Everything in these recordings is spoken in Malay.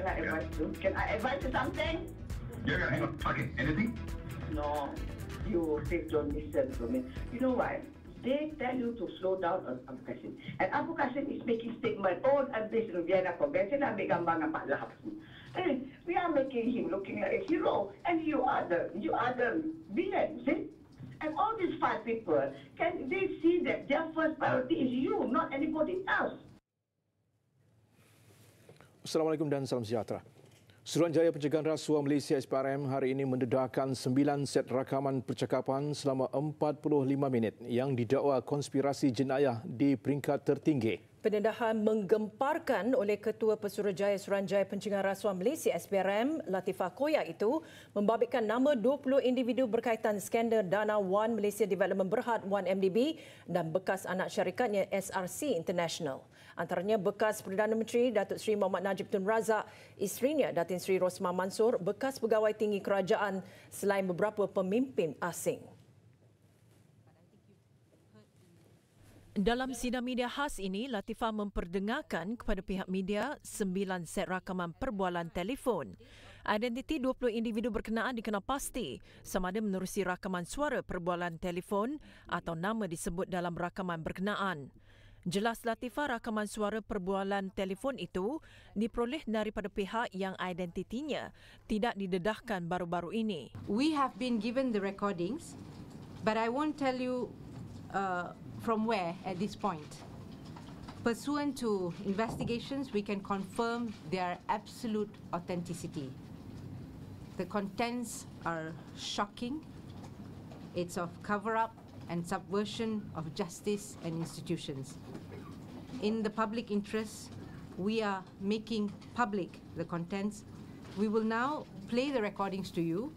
can I advise you? Can I advise you something? Yeah, hang on. Okay, anything? No, you please don't listen to me. You know why? They tell you to slow down on Abu Qasim. And Abu Qasim is making statement, oh, and this Vienna Convention, ambil gambar dengan Pak Lahab. And we are making him looking like a hero. And you are the villain, see? And all these 5 people, can they see that their first priority is you, not anybody else? Assalamualaikum dan salam sejahtera. Suruhanjaya Pencegahan Rasuah Malaysia SPRM hari ini mendedahkan 9 set rakaman percakapan selama 45 minit yang didakwa konspirasi jenayah di peringkat tertinggi. Pendedahan menggemparkan oleh Ketua Pesuruhjaya Suruhanjaya Pencegahan Rasuah Malaysia SPRM, Latifah Koyak itu membabitkan nama 20 individu berkaitan skandal dana One Malaysia Development Berhad 1MDB dan bekas anak syarikatnya SRC International. Antaranya bekas Perdana Menteri Datuk Seri Muhammad Najib Tun Razak, isterinya Datin Seri Rosmah Mansor, bekas pegawai tinggi kerajaan selain beberapa pemimpin asing. Dalam sidang media khas ini, Latifah memperdengarkan kepada pihak media 9 set rakaman perbualan telefon. Identiti 20 individu berkenaan dikenal pasti sama ada menerusi rakaman suara perbualan telefon atau nama disebut dalam rakaman berkenaan. Jelas Latifah rakaman suara perbualan telefon itu diperoleh daripada pihak yang identitinya tidak didedahkan baru-baru ini. We have been given the recordings, but I won't tell you from where at this point. Pursuant to investigations, we can confirm their absolute authenticity. The contents are shocking. It's of cover-up and subversion of justice and institutions. In the public interest, we are making public the contents. We will now play the recordings to you.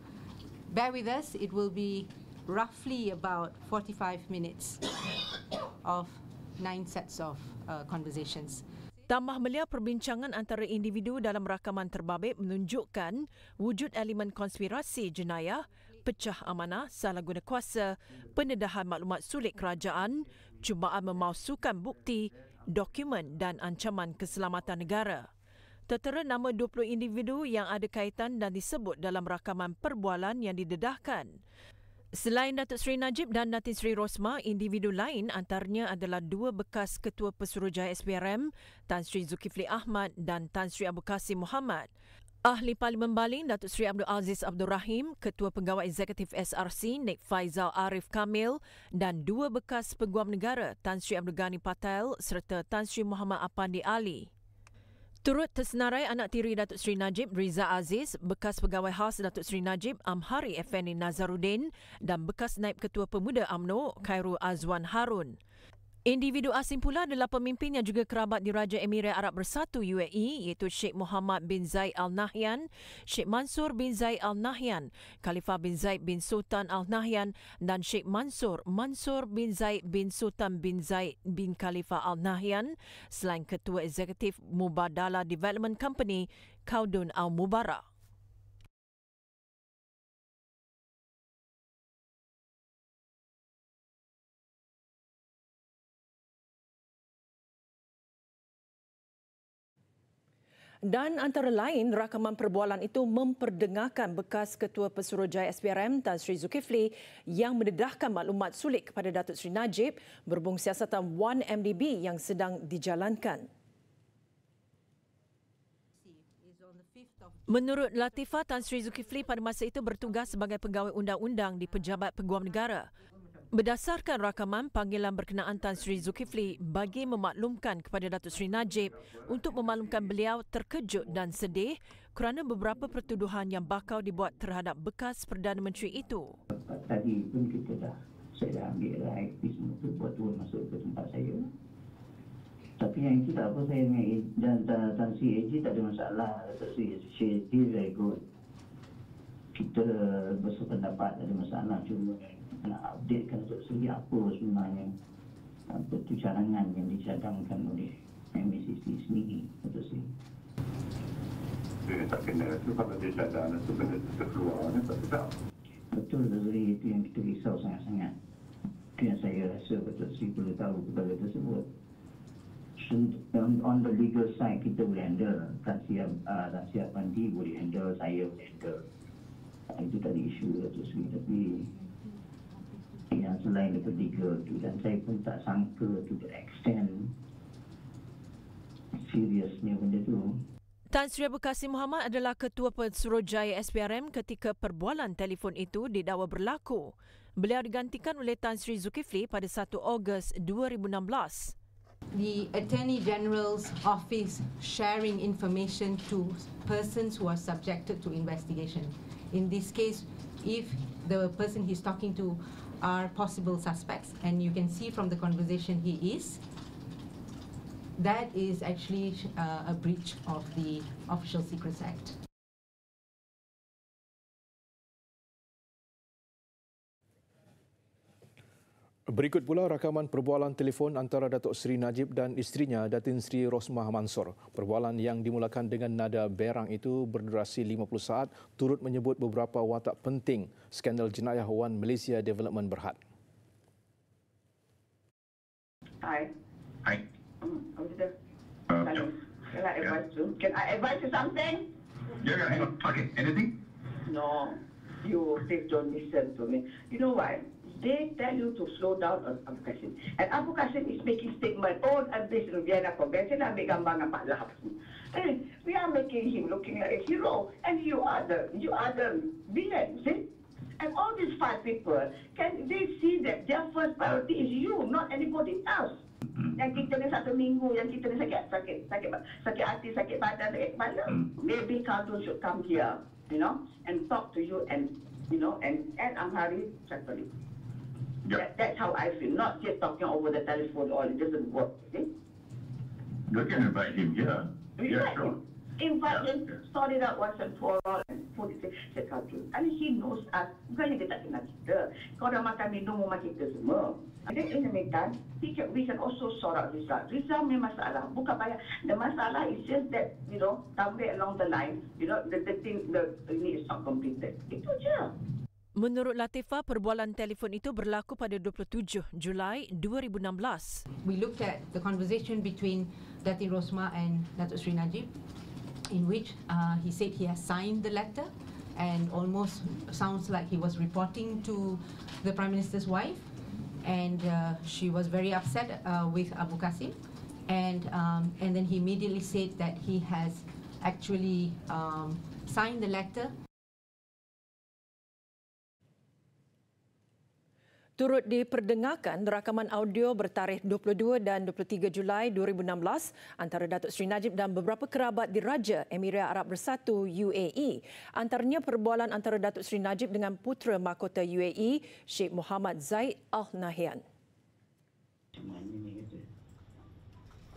Bear with us, it will be roughly about 45 minutes of 9 sets of conversations. Tambah melihat perbincangan antara individu dalam rakaman terbabit menunjukkan wujud elemen konspirasi jenayah, pecah amanah, salah guna kuasa, pendedahan maklumat sulit kerajaan, cubaan memalsukan bukti, dokumen dan ancaman keselamatan negara. Tertera nama 20 individu yang ada kaitan dan disebut dalam rakaman perbualan yang didedahkan. Selain Datuk Seri Najib dan Datin Seri Rosmah, individu lain antaranya adalah 2 bekas Ketua Pesuruhjaya SPRM, Tan Sri Zulkifli Ahmad dan Tan Sri Abu Qasim Muhammad. Ahli Parlimen Baling Datuk Seri Abdul Aziz Abdul Rahim, Ketua Pegawai Eksekutif SRC Nik Faizal Arif Kamil dan 2 bekas Peguam Negara Tan Sri Abdul Ghani Patel serta Tan Sri Muhammad Apandi Ali. Turut tersenarai anak tiri Datuk Seri Najib Riza Aziz, bekas pegawai khas Datuk Seri Najib Amhari Effendi Nazaruddin dan bekas Naib Ketua Pemuda UMNO Khairul Azwan Harun. Individu asing pula adalah pemimpin yang juga kerabat di Raja Emirat Arab Bersatu UAE iaitu Sheikh Mohammed bin Zayed Al Nahyan, Sheikh Mansur bin Zayed Al Nahyan, Khalifah bin Zayed bin Sultan Al Nahyan dan Sheikh Mansur bin Zayed bin Sultan bin Zayed bin Khalifah Al Nahyan selain Ketua Eksekutif Mubadala Development Company Khaldun Al Mubarak. Dan antara lain, rakaman perbualan itu memperdengarkan bekas Ketua Pesuruhjaya SPRM Tan Sri Zulkifli yang mendedahkan maklumat sulit kepada Datuk Seri Najib berhubung siasatan 1MDB yang sedang dijalankan. Menurut Latifah, Tan Sri Zulkifli pada masa itu bertugas sebagai pegawai undang-undang di Pejabat Peguam Negara. Berdasarkan rakaman, panggilan berkenaan Tan Sri Zulkifli bagi memaklumkan kepada Datuk Seri Najib untuk memaklumkan beliau terkejut dan sedih kerana beberapa pertuduhan yang bakal dibuat terhadap bekas Perdana Menteri itu. Tadi pun saya dah ambil right semua tu buat turun masuk ke tempat saya. Tapi yang itu tak apa, saya dengan Tan Sri AG tak ada masalah. Datuk Sri AG very good. Kita bersependapat, tak ada masalah. Cuma nak updatekan Datuk Seri apa sebenarnya cadangan yang dicadangkan oleh MACC sendiri, Datuk Seri. Dia tak kena tu, kalau dia cadang itu benda terkeluar, tak sedap. Betul, Datuk Seri, itu yang kita risau sangat-sangat. Itu yang saya rasa Datuk Seri perlu tahu perkara tersebut. On the legal side kita boleh handle, Tan Siap Pandi boleh handle, saya boleh handle. Itu tak ada isu Datuk Seri, tapi yang selain daripada legal tu, dan saya pun tak sangka to the extent seriousnya benda tu. Tan Sri Abu Kasim Muhammad adalah Ketua Pesuruhjaya SPRM ketika perbualan telefon itu didakwa berlaku. Beliau digantikan oleh Tan Sri Zulkifli pada 1 Ogos 2016. The Attorney General's office sharing information to persons who are subjected to investigation. In this case, if the person he's talking to are possible suspects, and you can see from the conversation he is, that is actually a breach of the Official Secrets Act. Berikut pula rakaman perbualan telefon antara Datuk Seri Najib dan isterinya Datin Sri Rosmah Mansor. Perbualan yang dimulakan dengan nada berang itu berdurasi 50 saat turut menyebut beberapa watak penting skandal jenayah Wan Malaysia Development Berhad. Hi. Hi. Can I advise you something? Yeah, hang on. Okay, anything? No, you please don't listen to me. You know why? They tell you to slow down on Abu Kasim. And Abu Kasim is making statement, this Vienna Convention, ambil gambar dengan Pak Lahab. We are making him looking like a hero, and you are the villain, see? And all these 5 people, can they see that their first priority is you, not anybody else? Yang kita ni 1 minggu, yang kita ni sakit hati, sakit badan, sakit kepala. Maybe Khaldun should come here, and talk to you, and Amhari separately. Yep. That's how I feel. Not just talking over the telephone, or it doesn't work. See? You can invite him here. Yeah, sure. Invite him, sort it out once and for all, and put it in Khaldun. I mean, he knows us. Bukannya dia tak kenal kita. Kau dah makan minum rumah kita semua. And then in the meantime, we can also sort out Rizal. Rizal punya masalah. Bukan banyak. The masalah is just that, somewhere along the line, the thing is not completed. Itu je. Menurut Latifah, perbualan telefon itu berlaku pada 27 Julai 2016. We looked at the conversation between Datin Rosmah and Datuk Sri Najib, in which he said he has signed the letter, and almost sounds like he was reporting to the Prime Minister's wife, and she was very upset with Abu Kasim, and then he immediately said that he has actually signed the letter. Turut diperdengarkan rakaman audio bertarikh 22 dan 23 Julai 2016 antara Datuk Seri Najib dan beberapa kerabat di Raja Emirat Arab Bersatu UAE. Antaranya perbualan antara Datuk Seri Najib dengan Putera Mahkota UAE, Sheikh Mohammed Zayed Al Nahyan.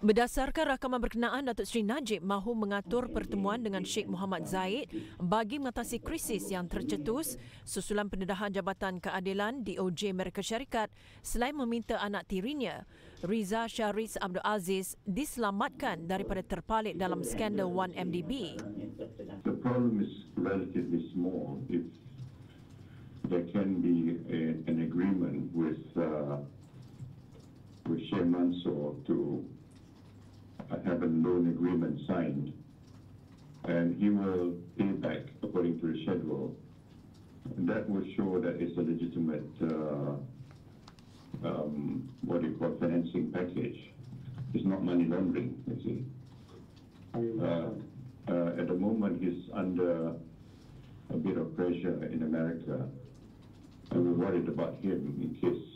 Berdasarkan rakaman berkenaan, Datuk Seri Najib mahu mengatur pertemuan dengan Sheikh Mohammed Zayed bagi mengatasi krisis yang tercetus susulan pendedahan Jabatan Keadilan DOJ Amerika Syarikat selain meminta anak tirinya, Riza Shahriz Abdul Aziz, diselamatkan daripada terpalit dalam skandal 1MDB. The problem is relatively small. If there can be an agreement with Sheikh Mansour to have a loan agreement signed, and he will pay back according to the schedule. That will show that it's a legitimate, financing package. It's not money laundering, you see. At the moment, he's under a bit of pressure in America, and we're worried about him in case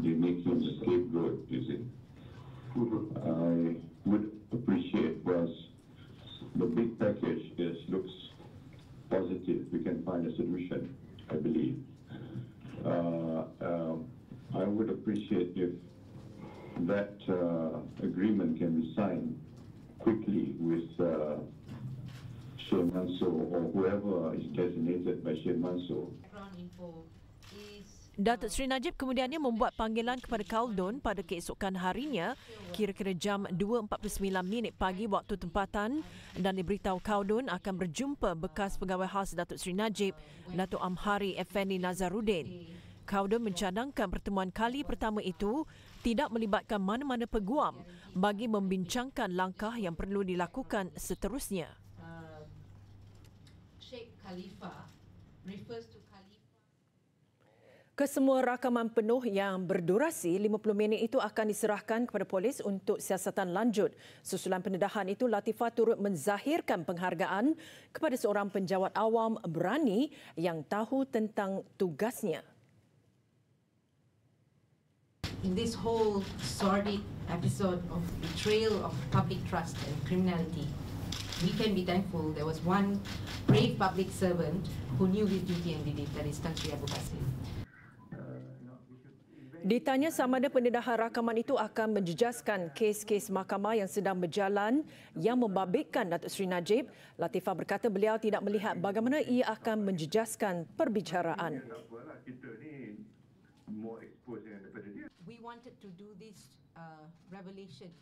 they make him a scapegoat, you see. I would appreciate was the big package looks positive. We can find a solution, I believe. I would appreciate if that agreement can be signed quickly with Sheikh Mansour or whoever is designated by Sheikh Mansour. Datuk Seri Najib kemudiannya membuat panggilan kepada Khaldun pada keesokan harinya kira-kira jam 2.49 pagi waktu tempatan dan diberitahu Khaldun akan berjumpa bekas pegawai khas Datuk Seri Najib, Datuk Amhari Effendi Nazaruddin. Khaldun mencadangkan pertemuan kali pertama itu tidak melibatkan mana-mana peguam bagi membincangkan langkah yang perlu dilakukan seterusnya. Sheikh Khalifa refers to Kesemua rakaman penuh yang berdurasi 50 minit itu akan diserahkan kepada polis untuk siasatan lanjut. Susulan pendedahan itu, Latifah turut menzahirkan penghargaan kepada seorang penjawat awam berani yang tahu tentang tugasnya. In this whole sordid episode of betrayal of public trust and criminality, we can be thankful there was one brave public servant who knew his duty and did it, that is Tan Sri Abu Qasim. Ditanya sama ada pendedahan rakaman itu akan menjejaskan kes-kes mahkamah yang sedang berjalan yang membabitkan Datuk Seri Najib, Latifah berkata beliau tidak melihat bagaimana ia akan menjejaskan perbicaraan. We wanted to do this revelation